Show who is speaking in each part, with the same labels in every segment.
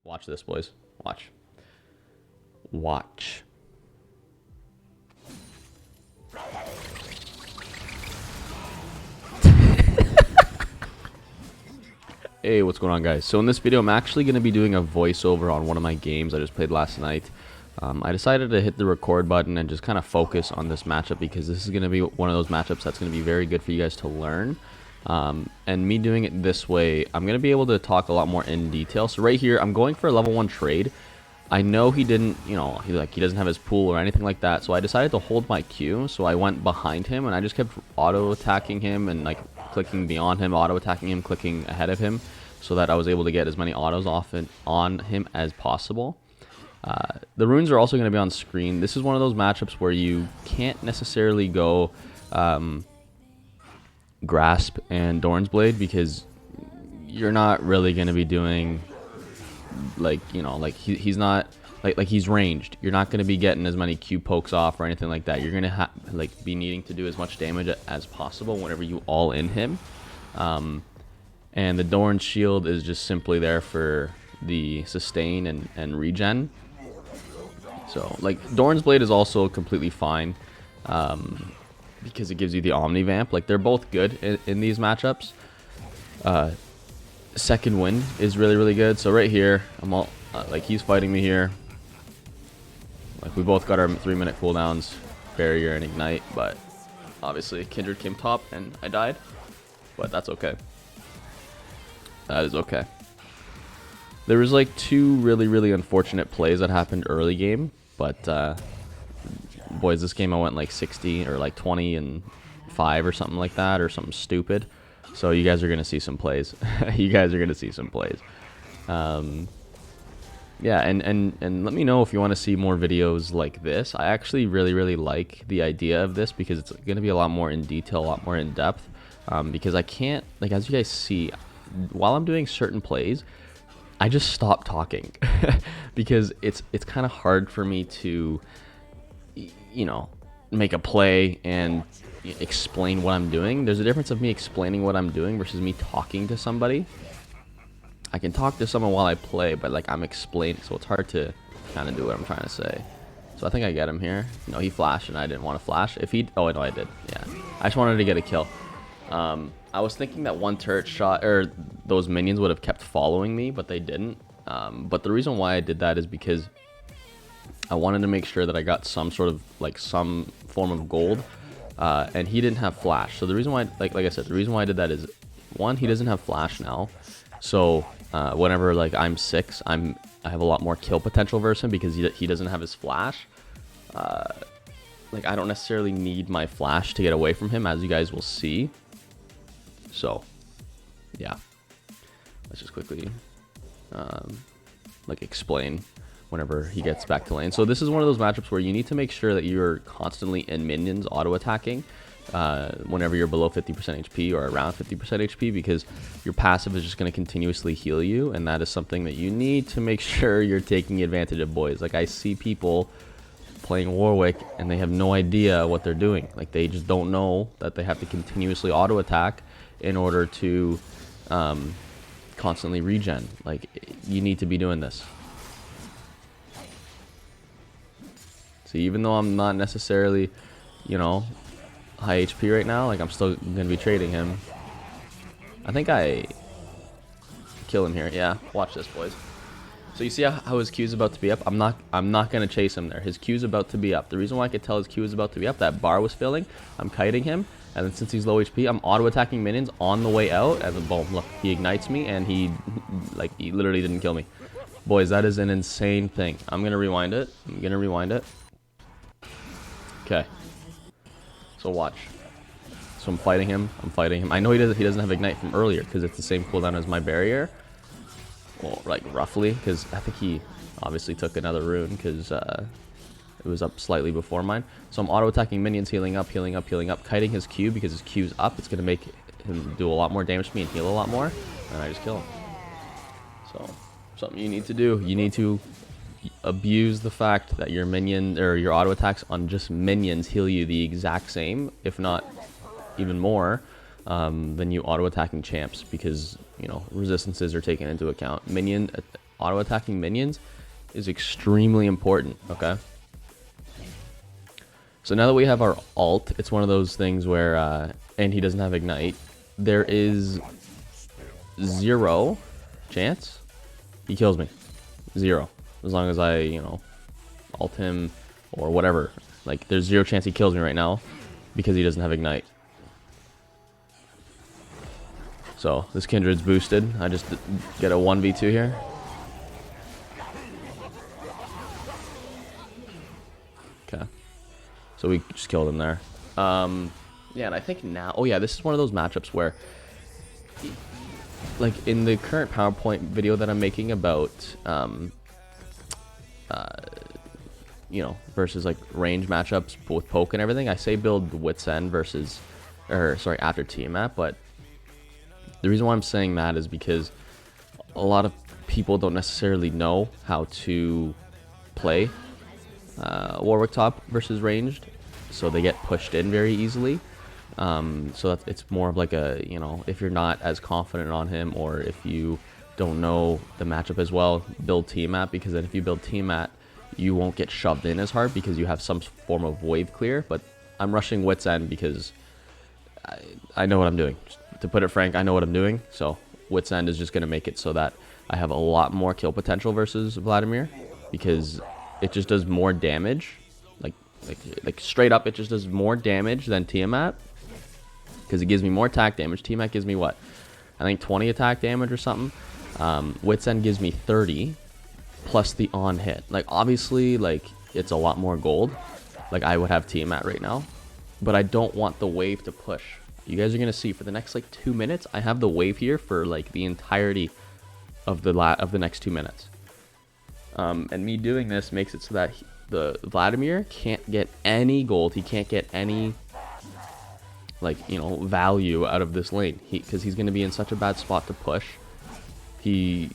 Speaker 1: Watch this, boys. Watch. Watch. Hey, what's going on, guys? So in this video, I'm actually going to be doing a voiceover on one of my games I just played last night. I decided to hit the record button and just kind of focus on this matchup because this is going to be one of those matchups that's going to be very good for you guys to learn. And me doing it this way, I'm going to be able to talk a lot more in detail. So right here, I'm going for a level 1 trade. I know he didn't, he doesn't have his pool or anything like that. So I decided to hold my Q. So I went behind him and I just kept auto attacking him and like clicking beyond him, auto attacking him, clicking ahead of him, so that I was able to get as many autos off and on him as possible. The runes are also going to be on screen. This is one of those matchups where you can't necessarily go Grasp and Doran's Blade because you're not really going to be doing he's not like he's ranged. You're not going to be getting as many Q pokes off or anything like that. You're going to be needing to do as much damage as possible whenever you all in him. And the Doran's shield is just simply there for the sustain and regen. So like Doran's Blade is also completely fine because it gives you the Omni Vamp. Like they're both good in these matchups. Second Wind is really good. So right here, I'm all he's fighting me here. Like we both got our 3-minute cooldowns, barrier and ignite, but obviously Kindred came top and I died. But that's okay. That is okay. There was like 2 really unfortunate plays that happened early game, but boys, this game I went like 60 or like 20 and 5 or something like that, or something stupid. So you guys are gonna see some plays. You guys are gonna see some plays. Yeah, and let me know if you want to see more videos like this. I actually really like the idea of this because it's gonna be a lot more in detail, a lot more in depth. Because I can't, like, as you guys see, while I'm doing certain plays, I just stop talking because it's kind of hard for me to, make a play and explain what I'm doing. There's a difference of me explaining what I'm doing versus me talking to somebody. I can talk to someone while I play, but like I'm explaining, so it's hard to kind of do what I'm trying to say. So I think I get him here. No, he flashed and I didn't want to flash. If he, oh no, I did. Yeah, I just wanted to get a kill. I was thinking that one turret shot or those minions would have kept following me, but they didn't. But the reason why I did that is because I wanted to make sure that I got some sort of some form of gold, and he didn't have flash. So the reason why, like I said, the reason why I did that is, one, he doesn't have flash now. So whenever I'm 6, I have a lot more kill potential versus him because he doesn't have his flash. I don't necessarily need my flash to get away from him, as you guys will see. So, yeah, let's just quickly, explain whenever he gets back to lane. So this is one of those matchups where you need to make sure that you're constantly in minions auto-attacking whenever you're below 50% HP or around 50% HP, because your passive is just going to continuously heal you, and that is something that you need to make sure you're taking advantage of, boys. Like, I see people playing Warwick and they have no idea what they're doing. Like, they just don't know that they have to continuously auto-attack in order to constantly regen. Like, you need to be doing this. See, even though I'm not necessarily, high HP right now, I'm still gonna be trading him. I think I kill him here. Yeah, watch this, boys. So you see how his Q is about to be up? I'm not gonna chase him there. His Q is about to be up. The reason why I could tell his Q is about to be up, that bar was filling. I'm kiting him, and then since he's low HP, I'm auto attacking minions on the way out, and then boom, look, he ignites me, and he literally didn't kill me. Boys, that is an insane thing. I'm gonna rewind it. Okay. So watch. So I'm fighting him. I know he doesn't have ignite from earlier because it's the same cooldown as my barrier. Well, roughly, because I think he obviously took another rune because it was up slightly before mine. So I'm auto attacking minions, healing up, kiting his Q because his Q's up. It's gonna make him do a lot more damage to me and heal a lot more, and I just kill him. So something you need to do. You need to abuse the fact that your minion or your auto attacks on just minions heal you the exact same, if not even more, than you auto attacking champs, because resistances are taken into account. auto attacking minions is extremely important. Okay. So now that we have our ult, it's one of those things where, and he doesn't have ignite, there is 0 chance he kills me. 0. As long as I, you know, ult him or whatever. Like, there's 0 chance he kills me right now because he doesn't have ignite. So, this Kindred's boosted. I just get a 1v2 here. Okay. So we just killed him there. Yeah, and I think now... Oh, yeah, this is one of those matchups where... Like, in the current PowerPoint video that I'm making about... you know, versus, like, range matchups with poke and everything, I say build Wit's End versus... Or, sorry, after Tiamat, but... The reason why I'm saying that is because a lot of people don't necessarily know how to play Warwick top versus ranged, so they get pushed in very easily. So it's more of like a, you know, if you're not as confident on him, or if you don't know the matchup as well, build Tiamat, because then if you build Tiamat, you won't get shoved in as hard because you have some form of wave clear. But I'm rushing Wit's End because I know what I'm doing. To put it frank, I know what I'm doing. So Wit's End is just going to make it so that I have a lot more kill potential versus Vladimir, because it just does more damage. Like straight up, it just does more damage than Tiamat, because it gives me more attack damage. Tiamat gives me what? I think 20 attack damage or something. Wit's End gives me 30 plus the on hit. Like, obviously, like, it's a lot more gold. Like, I would have Tiamat right now, but I don't want the wave to push. You guys are gonna see for the next like 2 minutes, I have the wave here for like the entirety of the next 2 minutes. And me doing this makes it so that the Vladimir can't get any gold. He can't get any, like, you know, value out of this lane, because he's gonna be in such a bad spot to push. He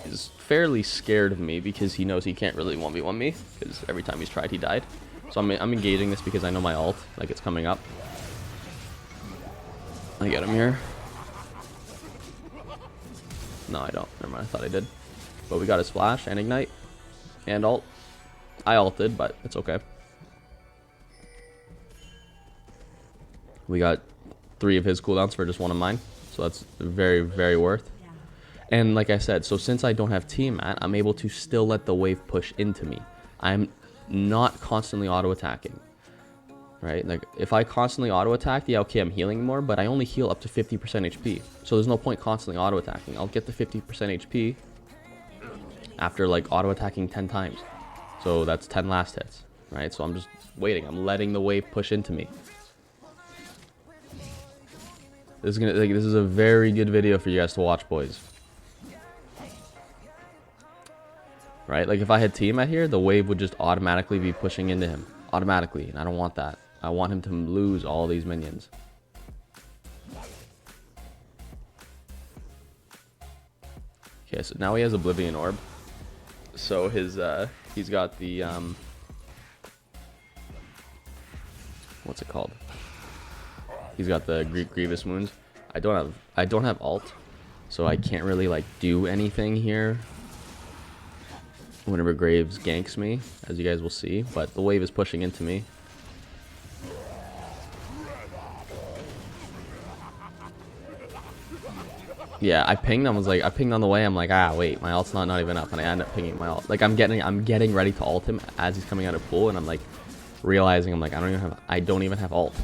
Speaker 1: is fairly scared of me because he knows he can't really 1v1 me, because every time he's tried, he died. So I'm engaging this because I know my ult, like, it's coming up. I get him here. No, I don't. Never mind. I thought I did. But we got his flash and ignite and ult. I ulted, but it's okay. We got 3 of his cooldowns for just 1 of mine. So that's very, very worth. And like I said, so since I don't have Tiamat, I'm able to still let the wave push into me. I'm not constantly auto-attacking. Right? Like, if I constantly auto-attack, yeah, okay, I'm healing more, but I only heal up to 50% HP. So there's no point constantly auto-attacking. I'll get the 50% HP after, like, auto-attacking 10 times. So that's 10 last hits, right? So I'm just waiting. I'm letting the wave push into me. This is a very good video for you guys to watch, boys. Right? Like, if I had Tiamat here, the wave would just automatically be pushing into him. Automatically, and I don't want that. I want him to lose all these minions. Okay, so now he has Oblivion Orb. So his he's got the what's it called? He's got the Grievous wounds. I don't have ult, so I can't really like do anything here whenever Graves ganks me, as you guys will see, but the wave is pushing into me. Yeah, I pinged. I pinged on the way. I'm like, ah, wait, my ult's not even up, and I end up pinging my ult. Like, I'm getting ready to ult him as he's coming out of pool, and I'm like realizing I'm like, I don't even have ult.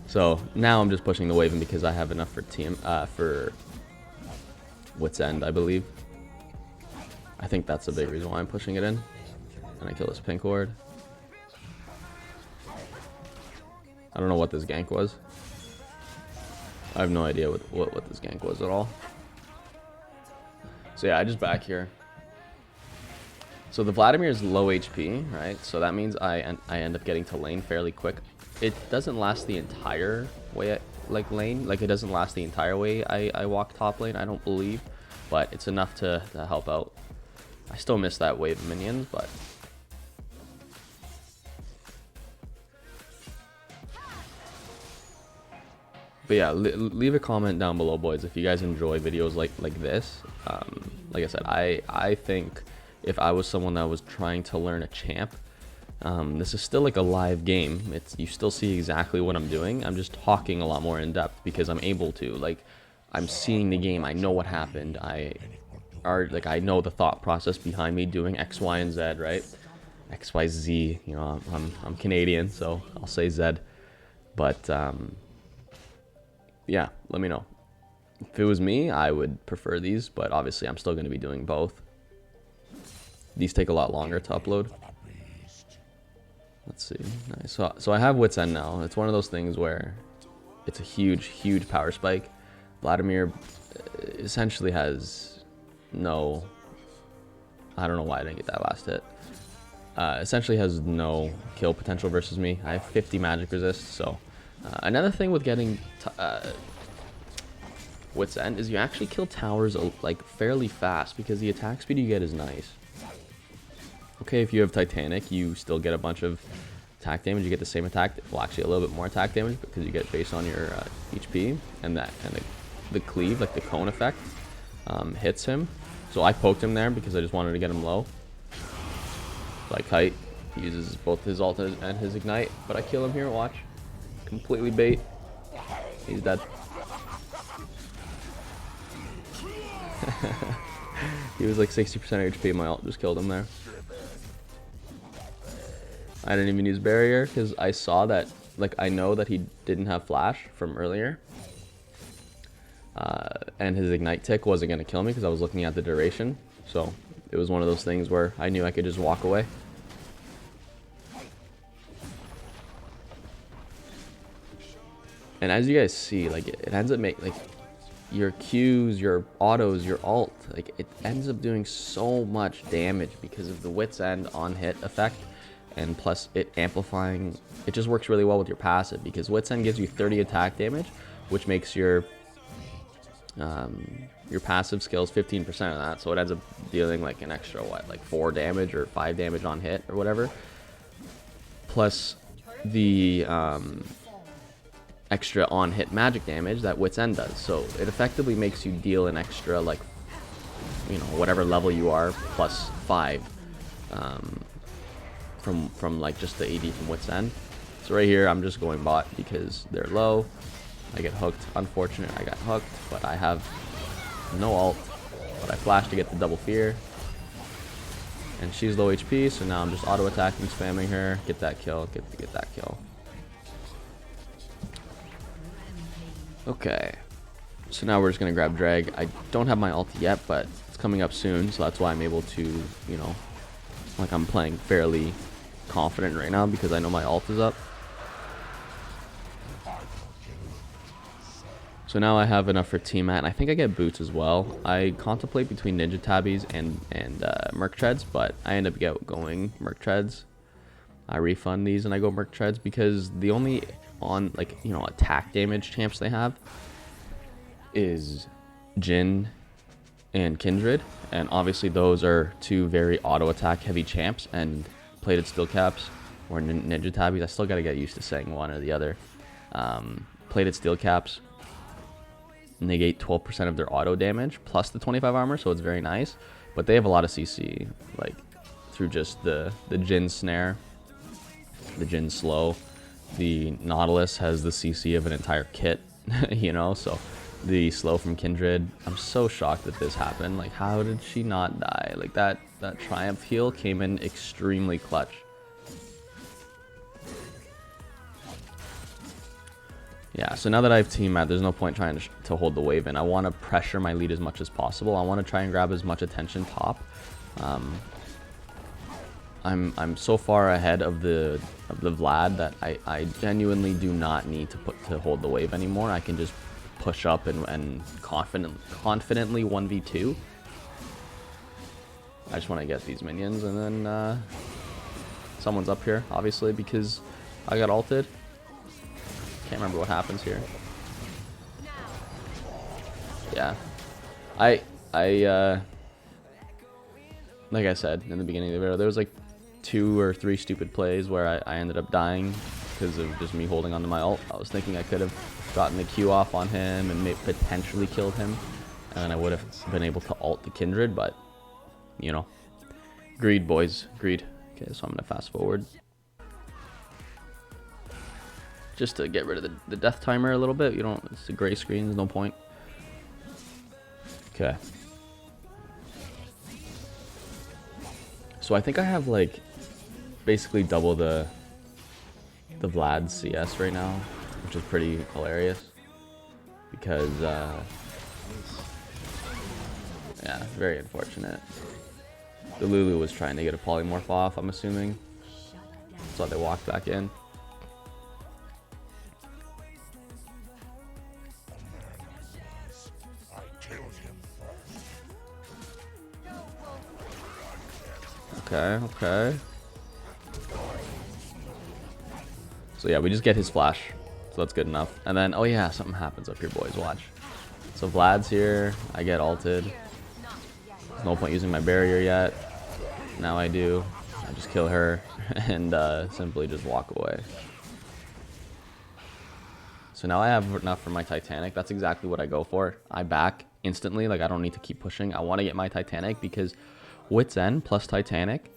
Speaker 1: So now I'm just pushing the wave in because I have enough for Wit's End, I believe. I think that's the big reason why I'm pushing it in. And I kill this pink ward. I don't know what this gank was. I have no idea what this gank was at all. So yeah, I just back here. So the Vladimir is low HP, right? So that means I end up getting to lane fairly quick. It doesn't last the entire way, lane. Like, it doesn't last the entire way I walk top lane, I don't believe. But it's enough to help out. I still miss that wave of minions, but... But yeah, leave a comment down below, boys, if you guys enjoy videos like this. Like I said, I think if I was someone that was trying to learn a champ, this is still like a live game. You still see exactly what I'm doing. I'm just talking a lot more in depth because I'm able to. Like, I'm seeing the game. I know what happened. I know the thought process behind me doing X, Y, and Z, right? X, Y, Z. You know, I'm Canadian, so I'll say Z. But yeah, let me know. If it was me, I would prefer these, but obviously I'm still going to be doing both. These take a lot longer to upload. Let's see. Nice. So I have Wit's End now. It's one of those things where it's a huge power spike. Vladimir essentially has no... I don't know why I didn't get that last hit. Essentially has no kill potential versus me. I have 50 magic resist, so... another thing with getting Wit's End is you actually kill towers like fairly fast because the attack speed you get is nice. Okay, if you have Titanic, you still get a bunch of attack damage. You get the same attack, well, actually a little bit more attack damage because you get based on your HP, and the cleave, like the cone effect, hits him. So I poked him there because I just wanted to get him low. So I kite, he uses both his ult and his ignite, but I kill him here. Watch. Completely bait. He's dead. He was like 60% HP. My ult just killed him there. I didn't even use barrier because I saw that, like, I know that he didn't have flash from earlier. And his ignite tick wasn't going to kill me because I was looking at the duration. So it was one of those things where I knew I could just walk away. And as you guys see, like, it ends up making, like, your Qs, your autos, your ult, like, it ends up doing so much damage because of the Wit's End on hit effect, and plus it amplifying. It just works really well with your passive because Wit's End gives you 30 attack damage, which makes your passive skills 15% of that, so it ends up dealing like an extra like 4 damage or 5 damage on hit or whatever, plus the extra on hit magic damage that Wit's End does. So it effectively makes you deal an extra, like, you know, whatever level you are plus 5 from like just the AD from Wit's End. So right here I'm just going bot because they're low. I get hooked. Unfortunate, I got hooked, but I have no ult, but I flash to get the double fear, and she's low HP, so now I'm just auto attacking, spamming her, get that kill, get that kill. Okay, so now we're just gonna grab drag. I don't have my ult yet, but it's coming up soon, so that's why I'm able to, you know, like, I'm playing fairly confident right now because I know my ult is up. So now I have enough for team mat, and I think I get boots as well. I contemplate between Ninja Tabbies and Merc Treads, but I end up going Merc Treads. I refund these and I go Merc Treads because the only on, like, you know, attack damage champs they have is Jhin and Kindred, and obviously those are two very auto attack heavy champs, and plated steel caps or Ninja Tabbies, I still gotta get used to saying one or the other. Plated steel caps negate 12% of their auto damage plus the 25 armor, so it's very nice, but they have a lot of CC, like, through just the Jhin snare, the Jhin slow. The Nautilus has the CC of an entire kit, you know, so the slow from Kindred, I'm so shocked that this happened. Like, how did she not die? Like, that Triumph heal came in extremely clutch. Yeah, so now that I have team mat, there's no point trying to hold the wave in. I want to pressure my lead as much as possible. I want to try and grab as much attention top. I'm so far ahead of the Vlad that I genuinely do not need to hold the wave anymore. I can just push up and confidently 1v2. I just want to get these minions, and then someone's up here, obviously, because I got ulted. Can't remember what happens here. Yeah, I like I said in the beginning of the video, there was like 2 or 3 stupid plays where I ended up dying because of just me holding onto my ult. I was thinking I could have gotten the Q off on him and potentially killed him. And then I would have been able to ult the Kindred, but, you know. Greed, boys. Greed. Okay, so I'm going to fast forward. Just to get rid of the death timer a little bit. You don't, it's a gray screen, there's no point. Okay. So I think I have like basically double the Vlad CS right now, which is pretty hilarious. Because yeah, very unfortunate. The Lulu was trying to get a polymorph off, I'm assuming. So they walked back in. Okay, okay. So yeah, we just get his flash. So that's good enough. And then, oh yeah, something happens up here, boys. Watch. So Vlad's here. I get ulted. There's no point using my barrier yet. Now I do. I just kill her and simply just walk away. So now I have enough for my Titanic. That's exactly what I go for. I back instantly. Like, I don't need to keep pushing. I want to get my Titanic because Wit's End plus Titanic,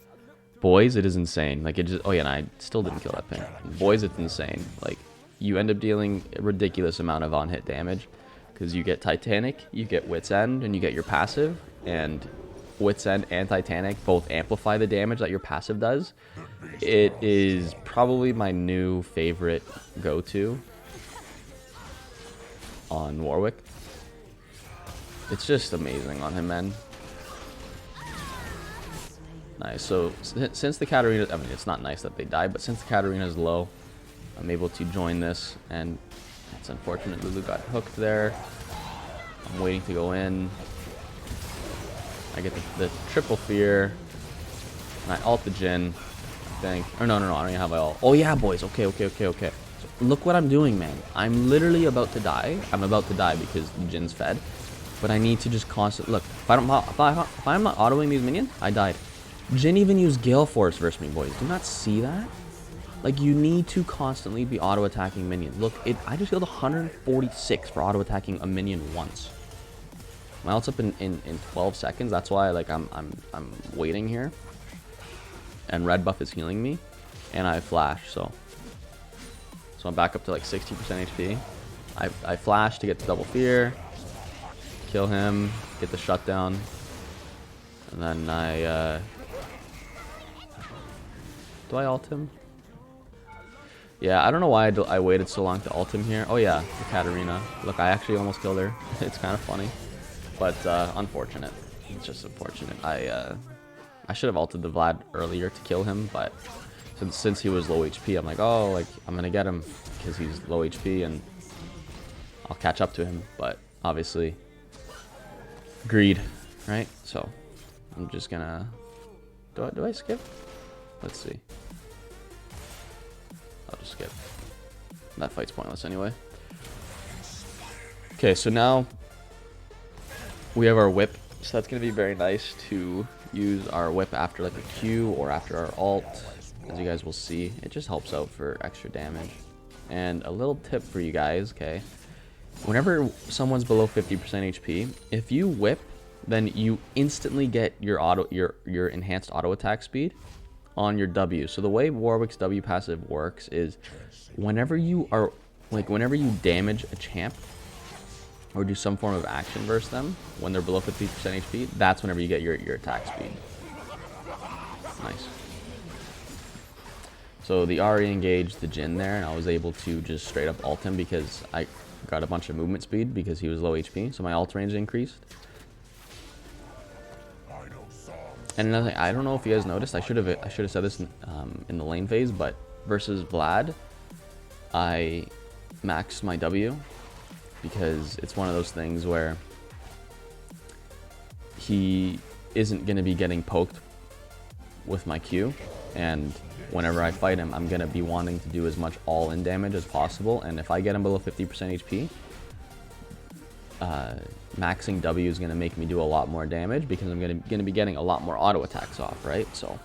Speaker 1: boys, it is insane. Like, it just, oh yeah, and I still didn't kill that ping. Boys, it's insane. Like, you end up dealing a ridiculous amount of on-hit damage because you get Titanic, you get Wit's End, and you get your passive, and Wit's End and Titanic both amplify the damage that your passive does. It is probably my new favorite go-to on Warwick. It's just amazing on him, man. Nice. So since the Katarina, I mean, it's not nice that they die, but since the Katarina is low, I'm able to join this, and it's unfortunate Lulu got hooked there. I'm waiting to go in. I get the triple fear, and I ult the Jhin, I think. Or no, I don't even have my ult. Oh yeah, boys. Okay. So look what I'm doing, man. I'm literally about to die. I'm about to die because the Jin's fed, but I need to just constantly look. If I'm not autoing these minions, I died. Jhin even used Gale Force versus me, boys. Do not see that? Like, you need to constantly be auto-attacking minions. Look, I just healed 146 for auto-attacking a minion once. My ult's up in 12 seconds. That's why, like, I'm waiting here. And red buff is healing me. And I flash, so I'm back up to like 60% HP. I flash to get the double fear. Kill him. Get the shutdown. And then do I ult him? Yeah, I don't know why I waited so long to ult him here. Oh yeah, the Katarina. Look, I actually almost killed her. It's kind of funny, but unfortunate. It's just unfortunate. I should have ulted the Vlad earlier to kill him, but since he was low HP, I'm like, oh, like I'm gonna get him because he's low HP and I'll catch up to him. But obviously, greed, right? So I'm just gonna. Do I skip? Let's see. I'll just skip. That fight's pointless anyway. Okay, so now we have our whip. So that's going to be very nice to use our whip after like a Q or after our ult. As you guys will see, it just helps out for extra damage. And a little tip for you guys, okay? Whenever someone's below 50% HP, if you whip, then you instantly get your enhanced auto attack speed on your W. So the way Warwick's W passive works is whenever you damage a champ or do some form of action versus them when they're below 50% HP, that's whenever you get your attack speed. Nice. So the Ahri engaged the Jhin there, and I was able to just straight up ult him because I got a bunch of movement speed because he was low HP, so my ult range increased. And another thing, I don't know if you guys noticed, I should have said this in the lane phase, but versus Vlad, I maxed my W because it's one of those things where he isn't going to be getting poked with my Q, and whenever I fight him, I'm going to be wanting to do as much all-in damage as possible, and if I get him below 50% HP, maxing W is going to make me do a lot more damage because I'm going to be getting a lot more auto attacks off, right? So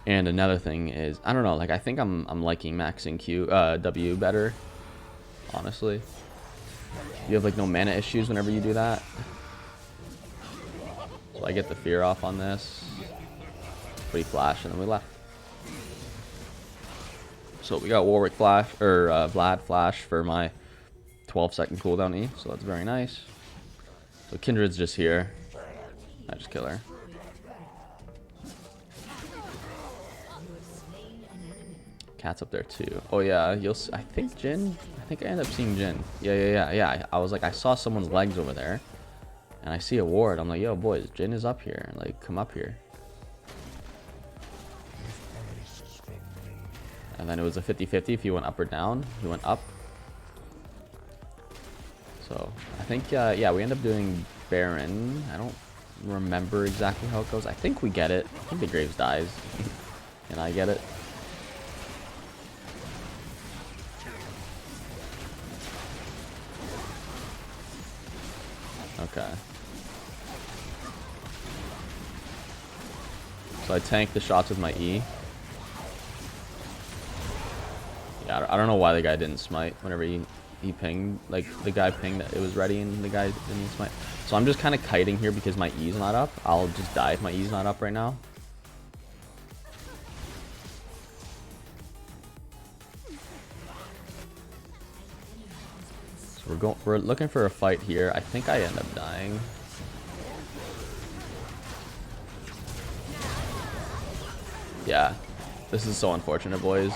Speaker 1: And another thing is, I don't know, like I think I'm liking maxing W better, honestly. You have like no mana issues whenever you do that. So I get the fear off on this. Free flash, and then we left. So we got Warwick flash, or Vlad flash for my 12-second cooldown E, so that's very nice. So Kindred's just here. I just kill her. Cat's up there too. Oh yeah, you'll see, I think Jin. I think I end up seeing Jin. Yeah. I was like, I saw someone's legs over there, and I see a ward. I'm like, yo, boys, Jin is up here. Like, come up here. And then it was a 50-50 if you went up or down. He went up. So I think, yeah, we end up doing Baron. I don't remember exactly how it goes. I think we get it. I think the Graves dies, and I get it. Okay. So I tank the shots with my E. Yeah, I don't know why the guy didn't smite whenever he pinged. Like, the guy pinged that it was ready and the guy didn't smite. So I'm just kind of kiting here because my E's not up. I'll just die if my E's not up right now. So we're looking for a fight here. I think I end up dying. Yeah, this is so unfortunate, boys.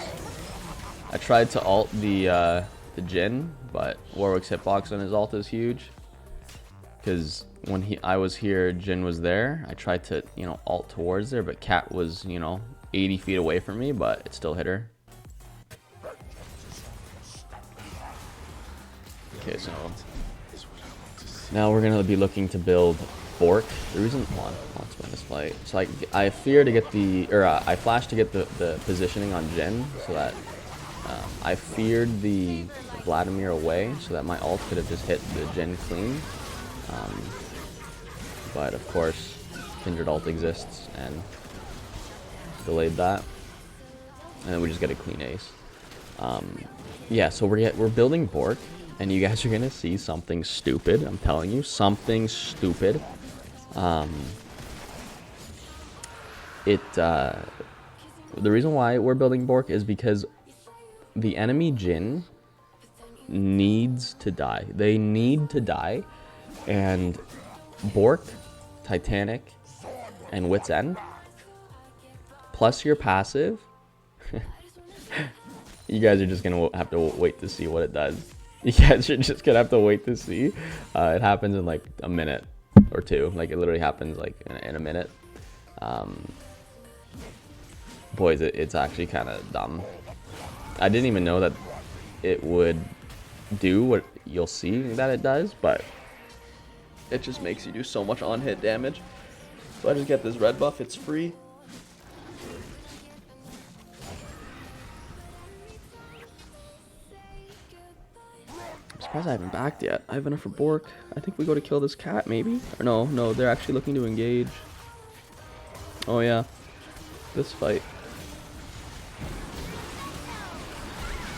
Speaker 1: I tried to ult the Jin, but Warwick's hitbox on his ult is huge. Because when I was here, Jin was there. I tried to, you know, ult towards there, but Cat was, you know, 80 feet away from me, but it still hit her. Okay, so now we're gonna be looking to build Bork. The reason, I'll explain this fight. So I fear to get I flash to get the positioning on Jin, so that I feared the Vladimir away, so that my ult could have just hit the Jin clean. But of course, Kindred ult exists and delayed that, and then we just get a clean ace. Yeah, so we're building Bork. And you guys are gonna see something stupid. I'm telling you, something stupid. The reason why we're building Bork is because the enemy Jin needs to die. They need to die, and Bork, Titanic, and Wit's End, plus your passive. You guys are just gonna have to wait to see what it does. You guys are just gonna have to wait to see. It happens in like a minute or two. Like, it literally happens like in a minute. Boys, it's actually kind of dumb. I didn't even know that it would do what you'll see that it does, but it just makes you do so much on-hit damage. So I just get this red buff. It's free. I'm surprised I haven't backed yet. I have enough for Bork. I think we go to kill this cat, maybe? Or no, they're actually looking to engage. Oh yeah, this fight.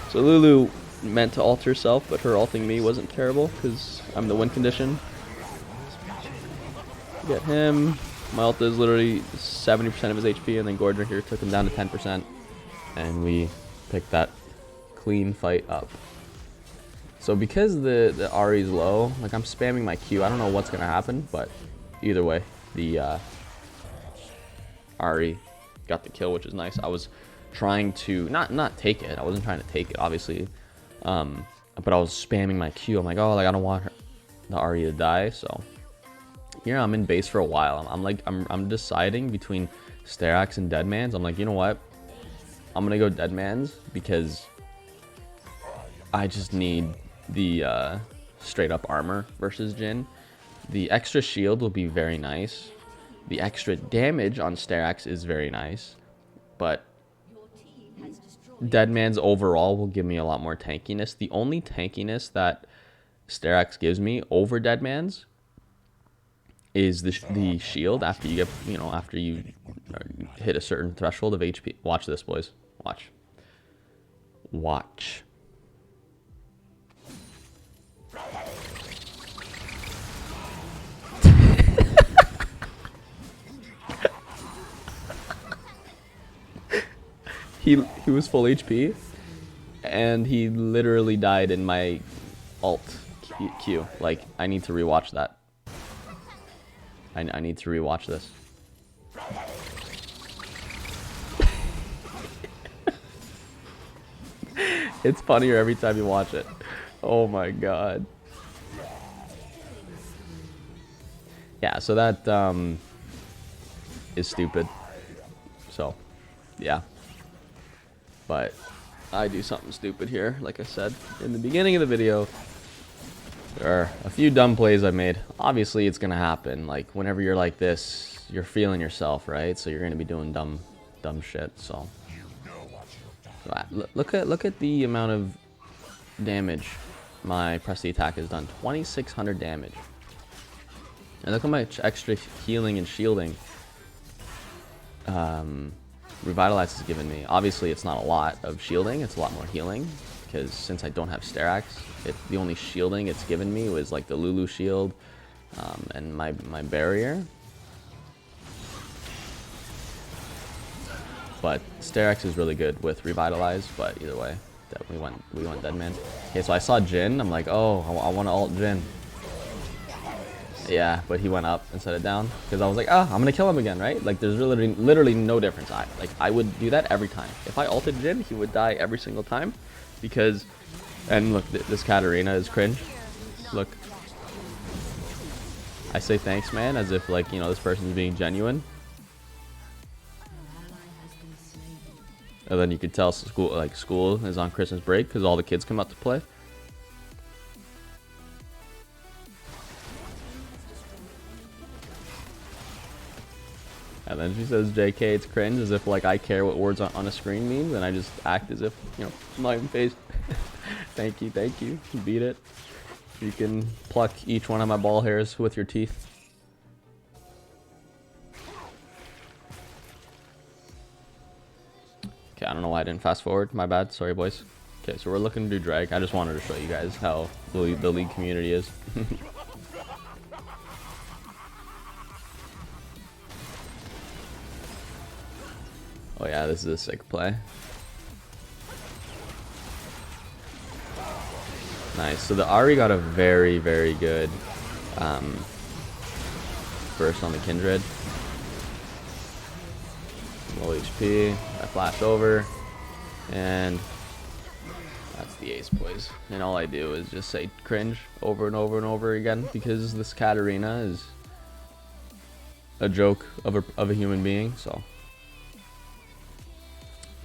Speaker 1: So Lulu meant to ult herself, but her ulting me wasn't terrible because I'm the win condition. Get him. My ult is literally 70% of his HP, and then Gordon here took him down to 10%, and we picked that clean fight up. So because the Ahri is low, like, I'm spamming my Q. I don't know what's gonna happen, but either way, the Ahri got the kill, which is nice. I was trying to not take it. I wasn't trying to take it, obviously, but I was spamming my Q. I'm like, oh, like, I don't want the Ahri to die. So here I'm in base for a while. I'm deciding between Sterak's and Deadman's. I'm like, you know what? I'm gonna go Deadman's because I just need the straight up armor versus Jin. The extra shield will be very nice. The extra damage on Sterak's is very nice, but Deadman's overall will give me a lot more tankiness. The only tankiness that Sterak's gives me over Deadman's is the shield after you get, you know, after you hit a certain threshold of HP. Watch this, boys. Watch. Watch. He was full HP, and he literally died in my alt Q. Like, I need to rewatch that. I need to rewatch this. It's funnier every time you watch it. Oh my god. Yeah, so that is stupid. So, yeah. But I do something stupid here, like I said in the beginning of the video. There are a few dumb plays I made. Obviously, it's gonna happen. Like, whenever you're like this, you're feeling yourself, right? So you're gonna be doing dumb shit. So look at the amount of damage my press the attack has done. 2,600 damage. And look how much extra healing and shielding Revitalize has given me. Obviously, it's not a lot of shielding. It's a lot more healing. Because since I don't have Sterax, the only shielding it's given me was like the Lulu shield and my barrier. But Sterax is really good with Revitalize, but either way, we went Dead Man. Okay, so I saw Jhin. I'm like, oh, I want to ult Jhin. Yeah, but he went up instead of down because I was like, ah, I'm gonna kill him again, right? Like, there's literally no difference. I would do that every time. If I ulted Jhin, he would die every single time because. And look, this Katarina is cringe. Look, I say thanks, man, as if like, you know, this person's being genuine. And then you could tell school is on Christmas break because all the kids come out to play. And then she says, JK, it's cringe, as if like I care what words on a screen means, and I just act as if, you know, I'm not even phased. Thank you, thank you. You beat it. You can pluck each one of my ball hairs with your teeth. Okay, I don't know why I didn't fast forward. My bad. Sorry, boys. Okay, so we're looking to do drag. I just wanted to show you guys how the league community is. Oh yeah, this is a sick play. Nice. So the Ahri got a very, very good burst on the Kindred. Low HP. I flash over. And that's the ace, boys. And all I do is just say cringe over and over and over again because this Katarina is a joke of a human being, so.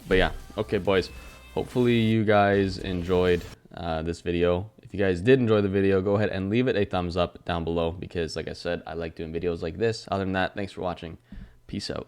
Speaker 1: But yeah, okay, boys. Hopefully you guys enjoyed this video. If you guys did enjoy the video, go ahead and leave it a thumbs up down below because, like I said, I like doing videos like this. Other than that, thanks for watching. Peace out.